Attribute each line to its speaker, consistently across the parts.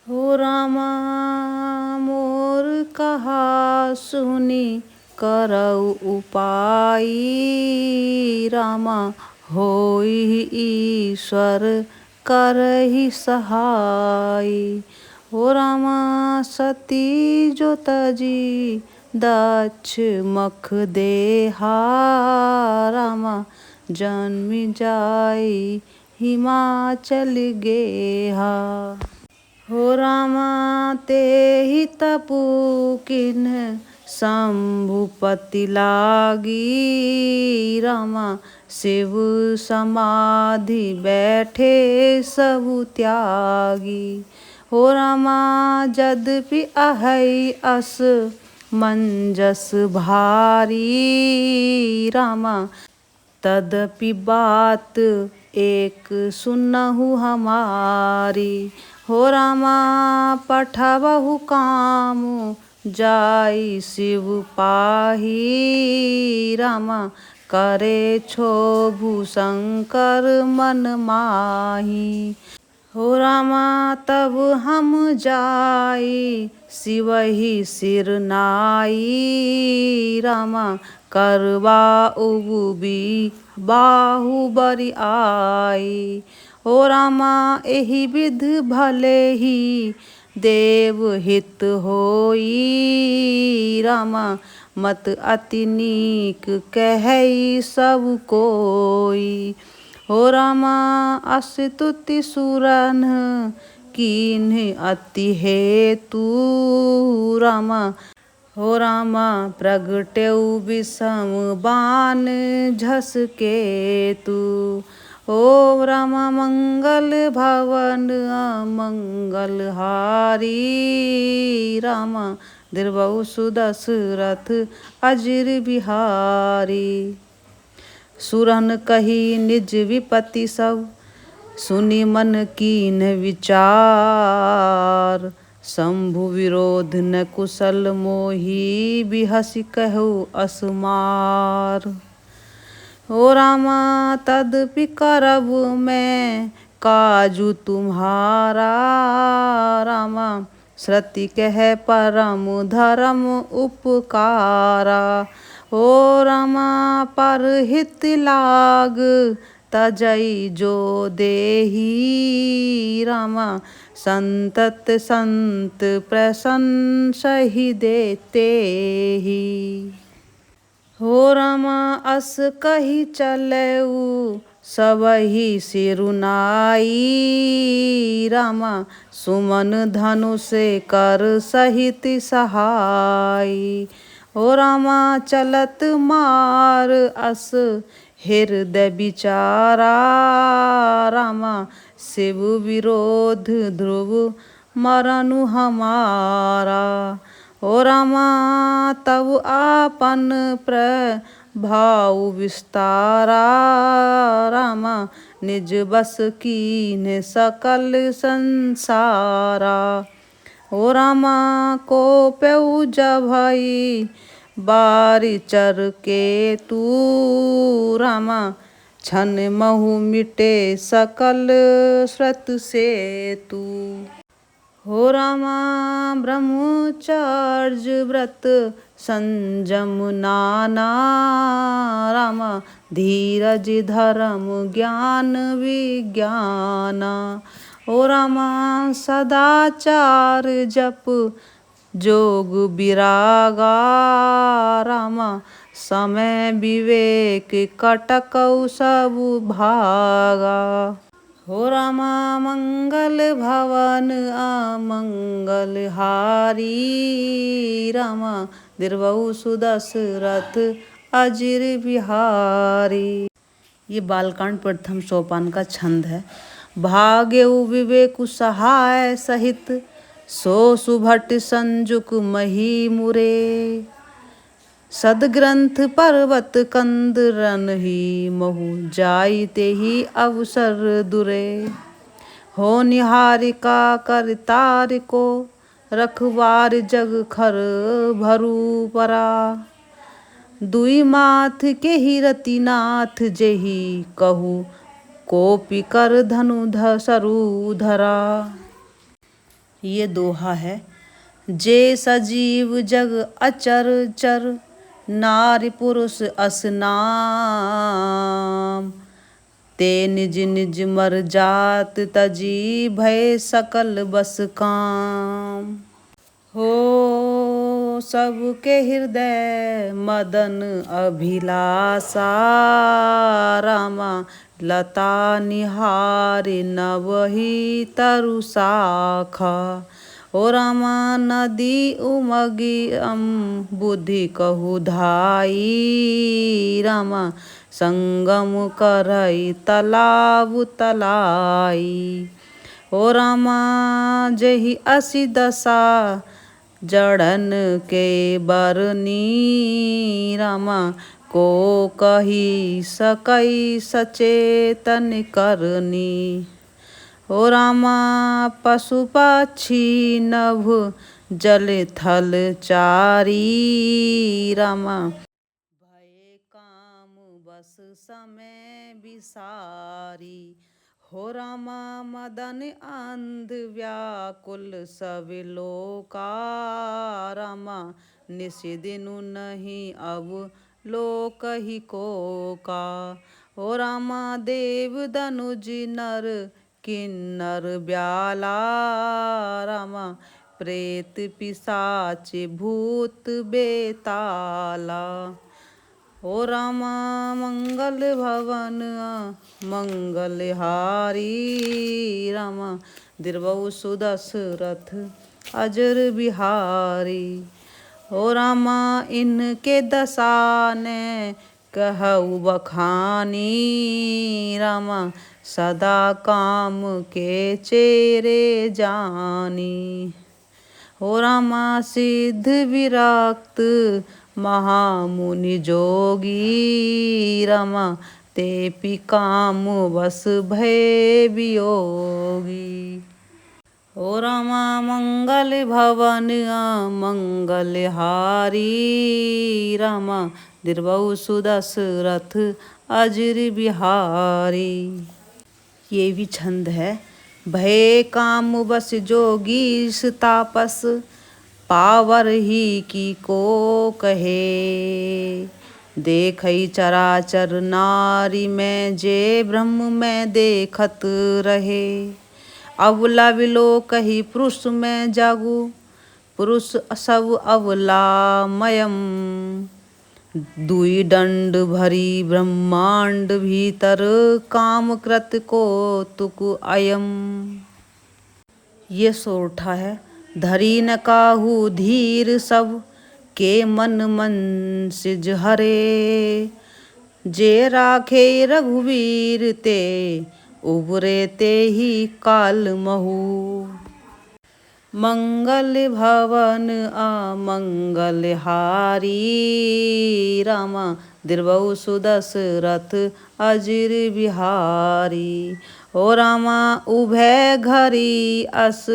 Speaker 1: हो रामा मोर कहा सुनी करऊ उपाय। रामा होई ईश्वर करहि सहाय। हो रामा सती जो तजी दक्ष मख देहा। रामा जन्मि जाई हिमाचल गेहा। हो रामा तेहि तपु किन्ह शंभुपति लागी। रामा शिव समाधि बैठे सबु त्यागी। हो रामा यद्यपि अहै अस मंजस भारी। रामा तदपि बात एक सुनहु हमारी। हो रामा पठबहु काम जाई शिव पाही। रामा करे क्षोभु शंकर मन माही। हो रामा तब हम जाई शिवहि सिर नाई। रामा करवा उबी बाहु बरि आई। हो रामा एहि विध भले ही देव हित होई। रामा मत अति नीक कहै सब कोई। हो रामा अस्तुति सुरन कीन्ह अति हेतु। रामा हो रामा प्रगटेउ विषम बाण झस केतु। हो रामा मंगल भवन अमंगल हारी। रामा दीर्घऊ सुदशरथ अजिर बिहारी। सुरन कही निज विपत्ति सब सुनि मन कीन्ह विचार। शंभु विरोध न कुशल मोहि बिहसि कहु असमार। हो रामा तदपि करब मैं काजु तुम्हारा। रामा श्रुति कह परम धर्म उपकारा। हो रामा परहित लाग तजै जो देही। रामा संतत संत प्रशंसहि देते ही। हो रामा अस कहि चलऊ सबहि सिरुनाई। रामा सुमन धनुष कर सहित सहाय। हो रामा चलत मार अस हृदय विचारा। रामा शिव विरोध ध्रुव मरनु हमारा। हो रामा तब आपन प्रभाव विस्तारा। रामा निज बस कीन्ह सकल संसारा। हो रामा कोप्यउ जभई बारि चर केतु। रामा क्षण महु मिटे सकल श्रुत सेतु। हो रामा ब्रह्मचर्य व्रत संयम नाना। रामा धीरज धर्म ज्ञान विज्ञाना। हो रामा सदाचार जप जोग विरागा। रामा समय विवेक कटकउ सबु भागा। हो रामा मंगल भवन अमंगल हारी। रामा दीर्घऊ सुदशरथ अजिर बिहारी। ये बालकांड प्रथम सोपान का छंद है। भाग्यउ विवेकु सहाय सहित सो सुभट संजुक मही मुरे। सदग्रंथ पर्वत कंद रनहि महु जाई तेहि अवसर दुरे। हो निहारिका कर तारिको रखवार जग खर भरू परा। दुई माथ केहि रतिनाथ जेहि कहू कोपि कर धनु सरू धरा। ये दोहा है। जे सजीव जग अचर चर, नारी पुरुष अस नाम। ते निज निज मर जात तजी, भय सकल बस काम। हो सबके हृदय मदन अभिलाषा, रामा लता निहारी नवही तरु शाखा। ओ रामा नदी उमगी बुद्धि कहु धाई, रामा संगम करई तालाब तलाई। ओ रामा जही असी दशा, जड़न के बरनी, रामा को कही सकई सचेतन करनी। ओ रामा पशु पक्षी नभ जल थल चारी, रामा भय काम बस समय विसारी। हो रामा मदन अंध व्याकुल सब लोका, रामा निश दिनु नहीं अब लोक ही को का। हो रामा देव दनुज नर किन्नर ब्याला, रामा प्रेत पिशाच भूत बेताला। ओ रामा मंगल भवन मंगल हारी, रामा दीर्घौ सुदशरथ अजर बिहारी। ओ रामा इनके दशा ने कहु बखानी, रामा सदा काम के चेरे जानी। हो रामा सिद्ध विरक्त महामुनि जोगी, रामा ते पी काम बस भय वियोगी। हो रामा मंगल भवन मंगल हारी, रामा दीर्घौ सुदशरथ अजर बिहारी। ये भी छंद है। भय काम बस जोगीश तापस, पावर ही की को कहे। देखई चराचर नारी में, जे ब्रह्म में देखत रहे। अवला विलो कही पुरुष में जागू, पुरुष सब अवला मयम। दुई दंड भरी ब्रह्मांड भीतर, काम कृत को तुक अयम। ये सोरठा है। धरी न काहू धीर सब, के मन सिज हरे। जे राखे रघुवीर ते, उबरे ते ही काल महू। मंगल भवन अमंगल हारी, रामा दीर्घौ सुदशरथ अजर बिहारी। ओ रामा उभय घरी अस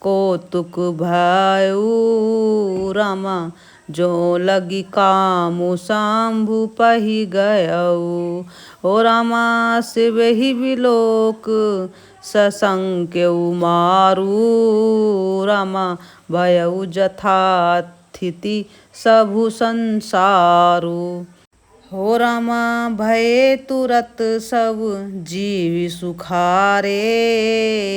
Speaker 1: कौतुक भयउ, रामा जो लगी कामु शंभु पहि गयउ। ओ रामा शिव ही विलोक सशंक्यउ मारू, रामा भयउ जथास्थिति सबु संसारू। हो रामा भये तुरत सब जीव सुखारे,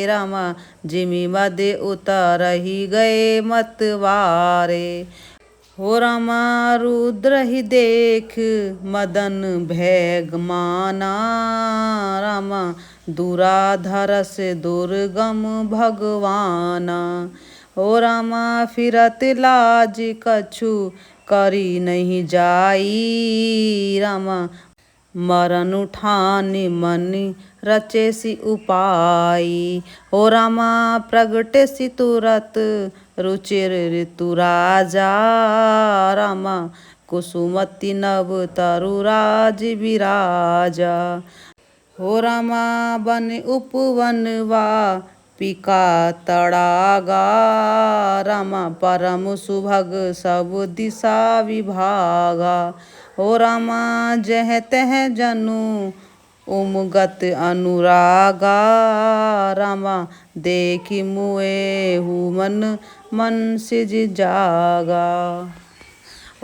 Speaker 1: रामा जिमि मद उतरहि गए मतवारे। हो रामा रुद्र ही देख मदन भय माना, रामा दुराधरस दुर्गम भगवाना। हो रामा फिरत लाज कछु करी नहीं जाई, रामा मरण उठान मन रचे सि उपाई। हो रामा प्रगटे सि तुरत रुचिर ऋतु राजा, रामा कुसुमति नभ तरु राज विराजा। हो रामा वन उपवन वा पिका तड़ागा, रामा परम सुभग सब दिशा विभागा। हो रामा जह तह जनु उमगत अनुरागा रामा देखी मुए मन मन सिज जागा।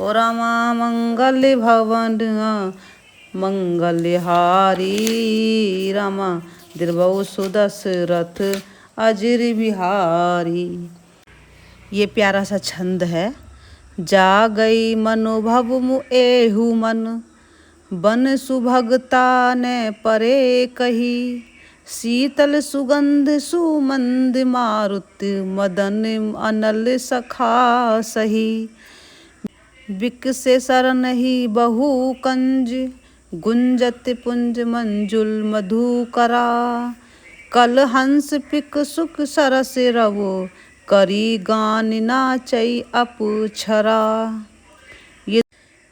Speaker 1: ओ रामा मंगल भवन मंगलहारी रामा द्रवहु सुदशरथ अजिर बिहारी। ये प्यारा सा छंद है। जा गई मनोभव एहु मन बन सुभगता ने परे कही। शीतल सुगंध सुमंद मारुत मदन अनल सखा सही। बिकसे सरनहि बहु कंज गुंजत पुंज मंजुल मधुकरा। कल हंस पिक सुख सरस रवो करी गान नाचई अपुछरा।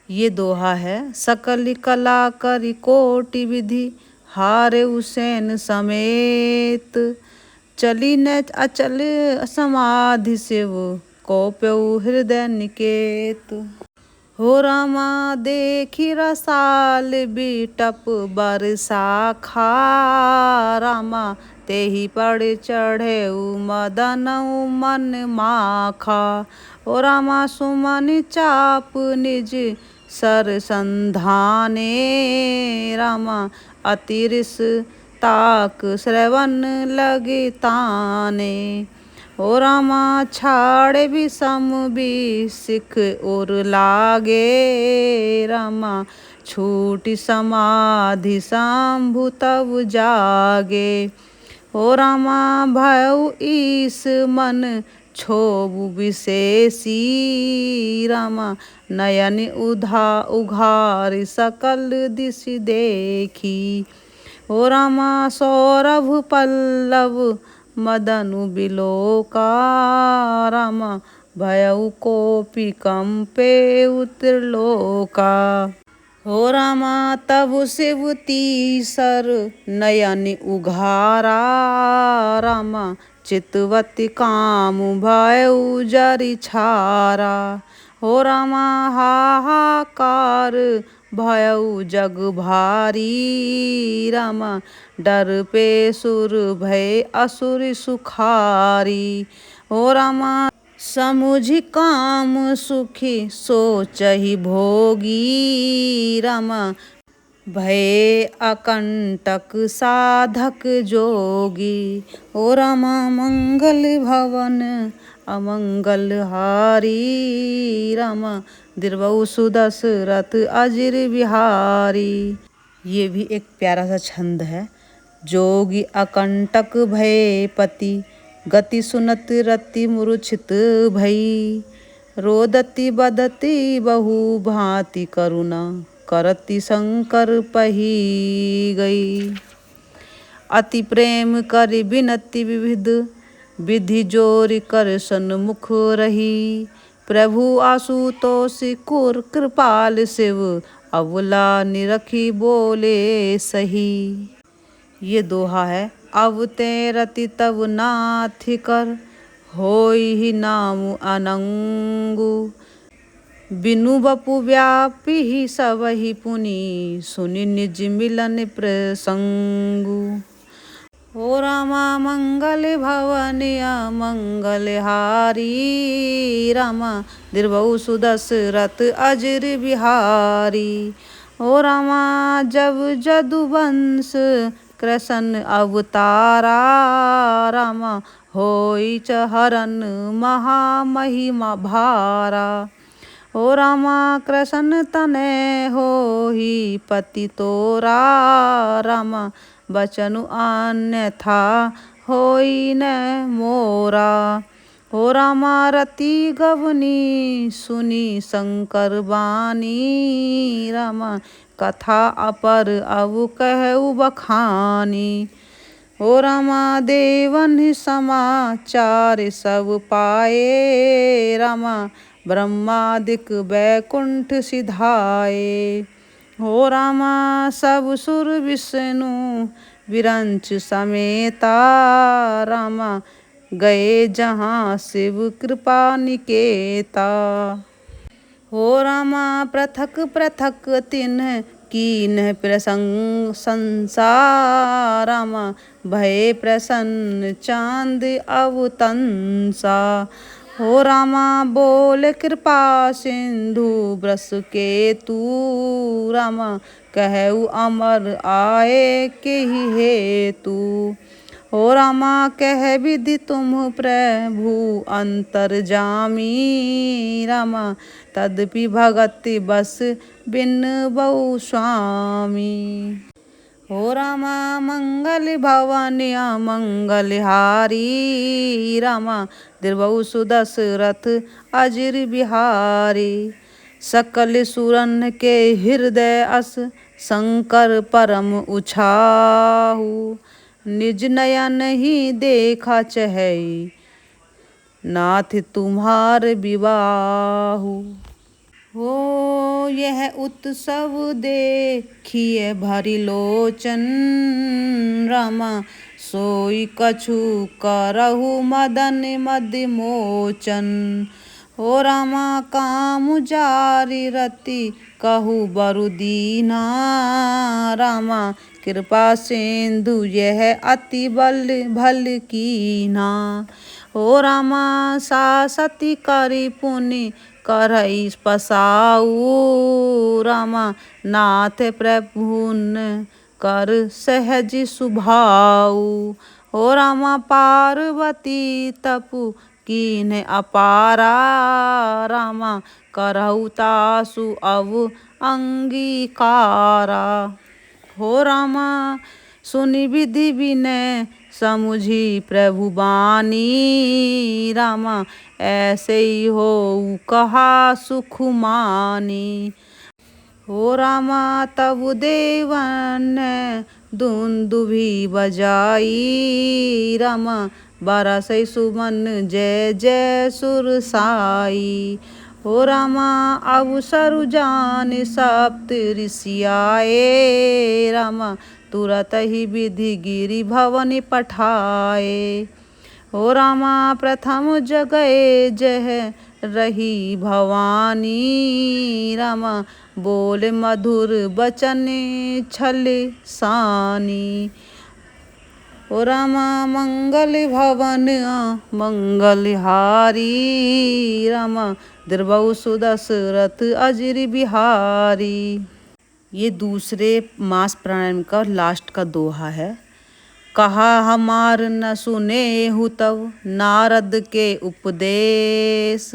Speaker 1: ये दोहा है। सकल कला करि कोटि विधि हारे उसेन समेत। चली न अचल समाधि शिव कौप्यउ हृदय निकेत। हो रामा देखी रसाल बिटप बरसा खा। रामा तेहि पड़ चढ़े मदनउ मन माखा। ओ रामा सुमन चाप निज सर संधाने। रामा अतिरिस ताक श्रवण लगे ताने। ओ रामा छाड़े विषम सिख और लागे। रामा छूटी समाधि शंभु तब जागे। ओ रामा भयउ ईस मन क्षोभु विशेषी। रामा नयन उघारि सकल दिश देखी। ओ रामा सौरभ पल्लव मदनु बिलोका। रामा भयउ कोपि कंपे त्रिलोका। हो रामा तब शिव तीसर नयन उघारा। रामा चितवती कामु भयउ जरि छारा। हो रामा हाहाकार भयउ जग भारी। रामा डर पे सुर भय असुर सुखारी। हो रामा समुझि काम सुखी सोचहि भोगी। रामा भये अकंटक साधक जोगी। ओ रामा मंगल भवन अमंगल हारी। रामा द्रवहु सुदशरथ अजिर बिहारी। ये भी एक प्यारा सा छंद है। जोगी अकंटक भये पति गति सुनत रति मूर्छित भई। रोदति बदति बहु भांति करुणा करति शंकर पही गई। अति प्रेम करि बिनति विविध विधि जोरि कर सन्मुख रही। प्रभु आशुतोष कुर कृपाल शिव अबला निरखी बोले सही। ये दोहा है। अब ते रति तब नाथ कर होई ही नाम अनंगु। बिनु बपु व्यापी ही सबहि पुनि सुनि निज मिलन प्रसंगु। हो रामा मंगल भवन अमंगल हारी। रामा द्रवहु सुदशरथ अजिर बिहारी। हो रामा जब जदुवंश कृष्ण अवतारा। रामा होई च हरन महामहिमा भारा। हो रामा कृष्ण तनय होहि पति तोरा। रामा बचनु अन्यथा होई न मोरा। हो रामा रति गवनी सुनी शंकर बानी। रामा कथा अपर अब कहु बखानी। हो रामा देवन समाचार सब पाए। रामा ब्रह्मादिक बैकुंठ सिधाए। हो रामा सब सुर विष्णु विरंच समेता। रामा गए जहाँ शिव कृपा निकेता। हो रामा पृथक पृथक तिन्ह कीन्ह प्रसंग संसार रामा भये प्रसन्न चांद अवतंसा। हो रामा बोल कृपा सिंधु ब्रस के तू रामा कहु अमर आए के ही हेतु। हो रामा कह विधि तुम प्रभु अंतर्जामी रामा तदपि भगति बस बिन बहु स्वामी। हो रामा मंगल भवन मंगल हारी रामा द्रवहु सुदशरथ अजिर बिहारी। सकल सुरन के हृदय अस शंकर परम उछाहु निज नयन ही देखा चहई नाथ तुम्हार विवाहु। हो यह उत्सव देखिए भरी लोचन रामा सोई कछु करहु मदन मद मोचन। हो रामा काम जारी रति कहु बरु दीना रामा कृपा सिंधु यह अति बल भल कीना। हो रामा सासती करी पुनि करई पसाऊ रामा नाथ प्रभुन कर सहज सुभाऊ। हो रामा पार्वती तपु कीन्ह अपारा रामा करहु तासु अव अंगीकारा। हो रामा सुनि विधि विनय समुझी प्रभु बानी रामा ऐसे ही हो कहा सुख मानी। हो रामा तब देवन ने दुंदुभि बजाई रामा बरसै सुमन जय जय सुरसाई। हो रामा अवसर जान सप्त ऋषि आए रामा तुरत ही विधि गिरि भवन पठाए। हो रामा प्रथम जगए जह रही भवानी रामा बोल मधुर बचन छल सानी। हो रामा मंगल भवन मंगल हारी रामा द्रवहु सुदशरथ अजिर बिहारी। ये दूसरे मास प्राणायाम का लास्ट का दोहा है। कहा हमार न सुने हु तब नारद के उपदेश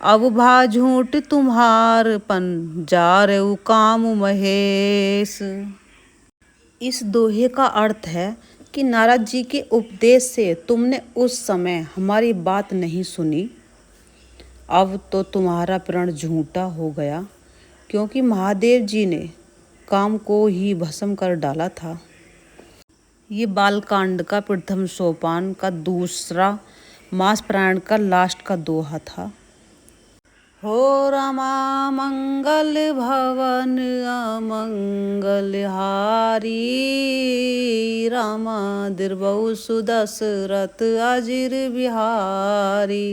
Speaker 1: अब भा झूठ तुम्हार पन जारऊ काम महेश। इस दोहे का अर्थ है कि नारद जी के उपदेश से तुमने उस समय हमारी बात नहीं सुनी। अब तो तुम्हारा प्रण झूठा हो गया क्योंकि महादेव जी ने काम को ही भस्म कर डाला था। ये बालकांड का प्रथम सोपान का दूसरा मास प्राण का लास्ट का दोहा था। हो रामा मंगल भवन अमंगल हारी रामा द्रवहु सुदशरथ अजिर बिहारी।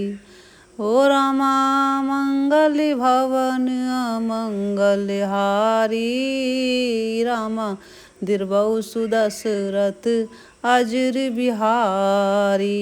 Speaker 1: हो रामा मंगल भवन अमंगल हारी रामा द्रवहु सुदशरथ अजिर बिहारी।